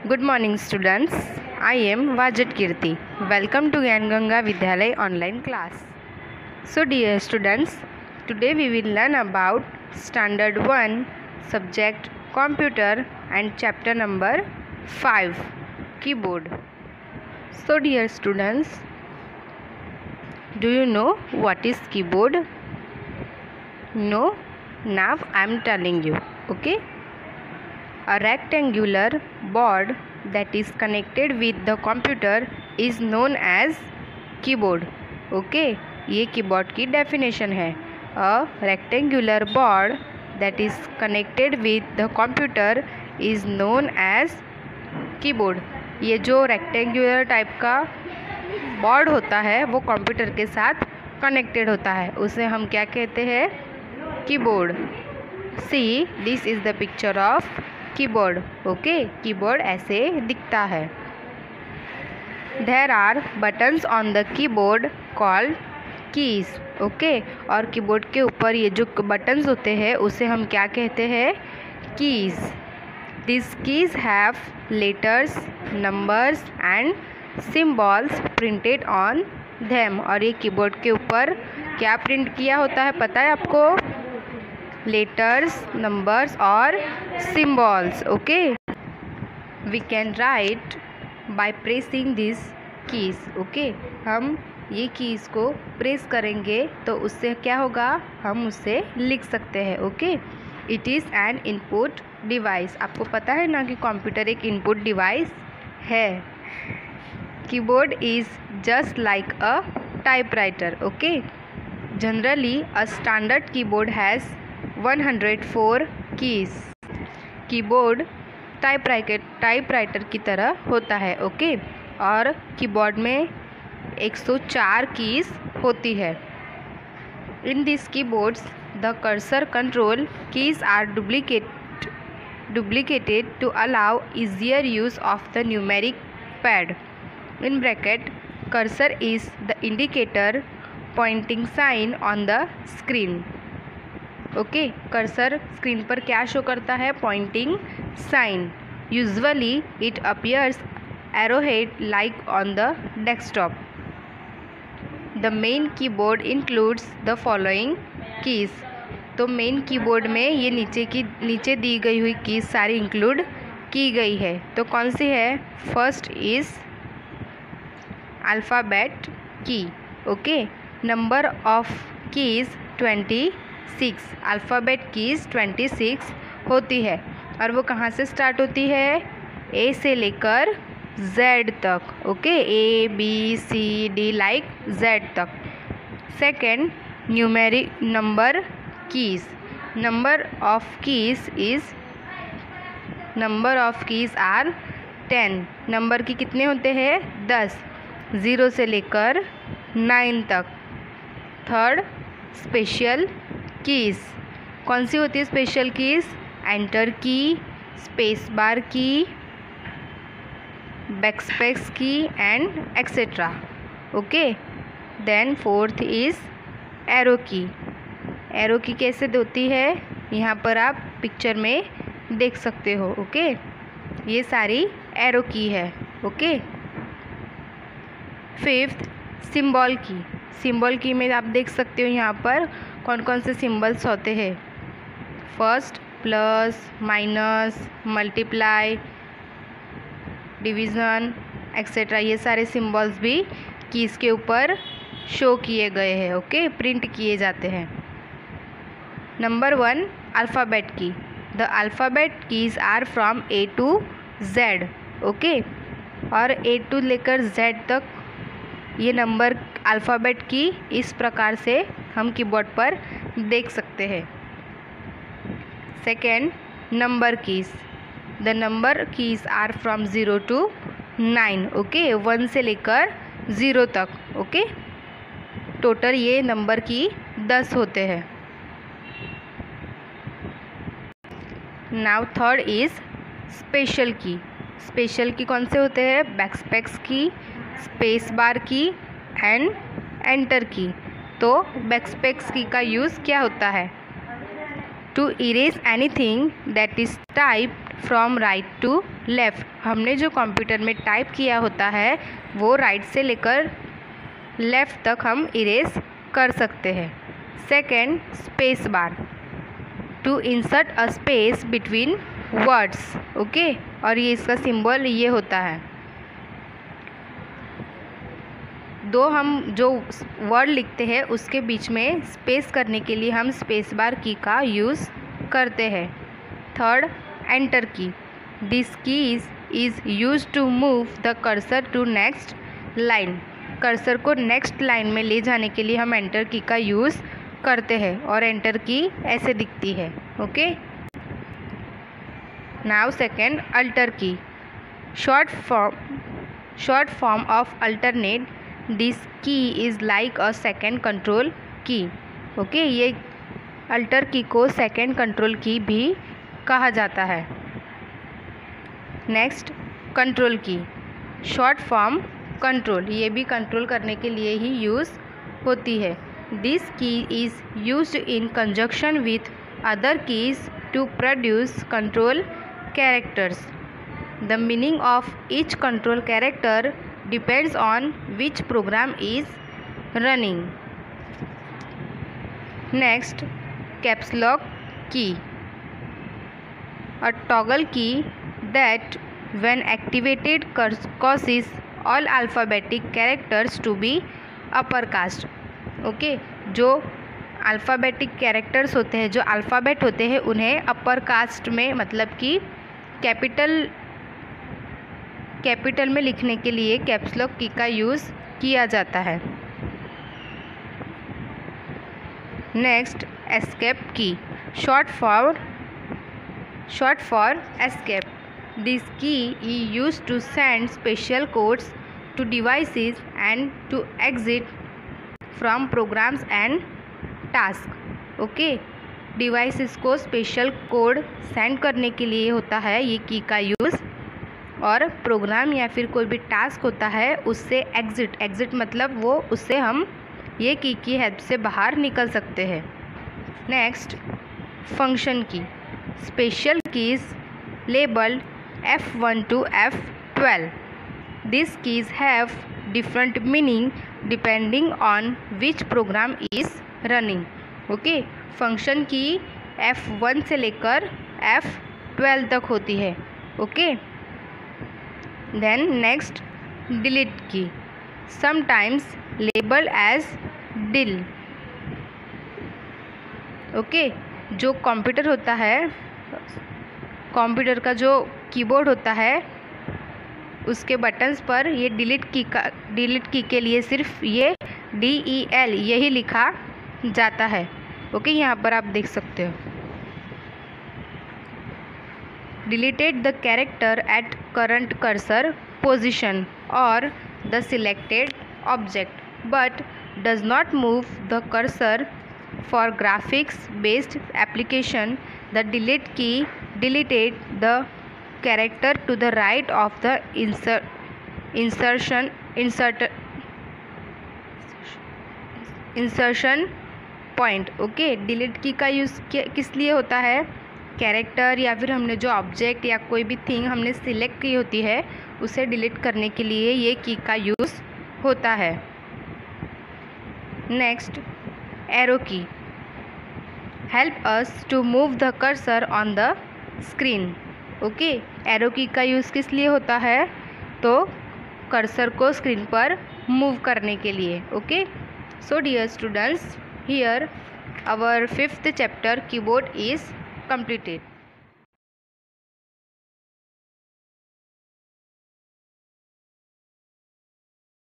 Good morning students. I am Vajat Kirti. Welcome to Ganga Vidyalay online class. So dear students, today we will learn about standard 1 subject computer and chapter number 5 keyboard. So dear students, do you know what is keyboard? No? Now I am telling you. Okay? A rectangular board that is connected with the computer is known as keyboard. Okay, ये keyboard की definition है. A rectangular board that is connected with the computer is known as keyboard. ये जो rectangular type का board होता है वो computer के साथ कनेक्टेड होता है, उसे हम क्या कहते हैं? Keyboard. See, this is the picture of keyboard. Okay, keyboard ऐसे दिखता है. There are buttons on the keyboard called keys. Okay, और कीबोर्ड के ऊपर ये जो बटन्स होते हैं उसे हम क्या कहते हैं? Keys. This keys have letters, numbers and symbols printed on them. और ये कीबोर्ड के ऊपर क्या प्रिंट किया होता है पता है आपको? लेटर्स, नंबर्स और symbols. Okay, we can write by pressing this keys. Okay, हम ये कीज़ को प्रेस करेंगे तो उससे क्या होगा? हम उससे लिख सकते हैं. Okay, it is an input device. आपको पता है ना कि कंप्यूटर एक इनपुट डिवाइस है. Keyboard is just like a typewriter. Okay, generally a standard keyboard has 104 keys. Keyboard typewriter की तरह होता है. ओके, और कीबोर्ड में 104 कीज होती है. In this keyboards the cursor control keys are duplicated to allow easier use of the numeric pad. In bracket, cursor is the indicator pointing sign on the screen. Okay, cursor screen पर क्या show करता है? Pointing sign. Usually it appears arrowhead like on the desktop. The main keyboard includes the following keys. तो main keyboard में ये नीचे दी गई हुई कीज सारी इंक्लूड की गई है. तो कौन सी है? फर्स्ट इज अल्फ़ाबेट की. Okay, number of keys 26. Alphabet keys 26 होती है. और वो कहाँ से स्टार्ट होती है? ए से लेकर जेड तक. Okay, A B C D like Z तक. Second, numeric number keys. Number of keys are 10. Number की कितने होते हैं? 10. 0 से लेकर 9 तक. Third, special keys. कौन सी होती है special keys? Enter key, space bar key, backspace key and etcetera. Okay, then fourth is arrow key. Arrow key कैसे होती है? यहाँ पर आप पिक्चर में देख सकते हो. ओके, ये सारी एरो की है. ओके, फिफ्थ, सिंबल की. सिंबल की में आप देख सकते हो यहाँ पर कौन कौन से सिंबल्स होते हैं. First, plus, minus, multiply, division etcetera. ये सारे सिंबल्स भी कीज़ के ऊपर शो किए गए हैं. ओके, प्रिंट किए जाते हैं. Number 1, alphabet key. The alphabet keys are from A to Z. Okay, और ए टू लेकर जेड तक ये नंबर अल्फ़ाबेट की इस प्रकार से हम कीबोर्ड पर देख सकते हैं. Second, number keys. The number keys are from 0 to 9. Okay, 1 से लेकर 0 तक. ओके, टोटल ये नंबर की 10 होते हैं. नाउ थर्ड इज़ स्पेशल की. स्पेशल की कौन से होते हैं? बैकस्पेस की, स्पेस बार की एंड एंटर की. तो बैकस्पेस की का यूज़ क्या होता है? To erase anything that is typed from right to left. हमने जो कंप्यूटर में टाइप किया होता है वो राइट से लेकर लेफ़्ट तक हम इरेज कर सकते हैं। Second, space bar, to insert a space between words. Okay, और ये इसका सिंबल ये होता है। दो हम जो वर्ड लिखते हैं उसके बीच में स्पेस करने के लिए हम स्पेस बार की का यूज़ करते हैं। Third, enter key, this keys is use to move the cursor to next line. Cursor को नेक्स्ट लाइन में ले जाने के लिए हम एंटर की का यूज़ करते हैं और एंटर की ऐसे दिखती है। Okay, now second, alter key, short form of alternate, this key is like a second control key. Okay, ये अल्टर की को सेकेंड कंट्रोल की भी कहा जाता है। Next, control key, short form control, ये भी कंट्रोल करने के लिए ही यूज़ होती है। This key is used in conjunction with other keys to produce control characters. The meaning of each control character depends on which program is running. Next, caps lock key, a toggle key that when activated causes all alphabetic characters to be uppercast। Okay, जो alphabetic characters होते हैं, जो alphabet होते हैं, उन्हें upper caste में मतलब कि कैपिटल में लिखने के लिए कैप्स लॉक की का यूज़ किया जाता है। नेक्स्ट, एस्केप की, short for escape. This key is used to send special codes to devices and to exit from programs and tasks। Okay, devices को स्पेशल कोड सेंड करने के लिए होता है ये की का यूज़, और प्रोग्राम या फिर कोई भी टास्क होता है उससे एग्ज़िट मतलब वो उससे हम ये की हेल्प से बाहर निकल सकते हैं। नेक्स्ट, फंक्शन की, special keys labeled F1 to F12. These keys have different meaning depending on which program is running। Okay, function key F1 से लेकर F12 तक होती है। Okay, then next, delete key, sometimes label as del. Okay, जो computer होता है, computer का जो कीबोर्ड होता है उसके बटन्स पर ये डिलीट की के लिए सिर्फ ये DEL यही लिखा जाता है। ओके, यहाँ पर आप देख सकते हो, deleted the character at current cursor position or the selected object but does not move the cursor. For graphics based application, the delete key deleted the character to the right of the insertion point। Okay, delete की का use किस लिए होता है, character या फिर हमने जो ऑब्जेक्ट या कोई भी थिंग हमने सिलेक्ट की होती है उसे डिलीट करने के लिए ये की का यूज़ होता है। Next, arrow key, help us to move the cursor on the screen. Okay, arrow key का यूज़ किस लिए होता है, तो कर्सर को स्क्रीन पर मूव करने के लिए। Okay, so dear students, here our 5th chapter keyboard is completed।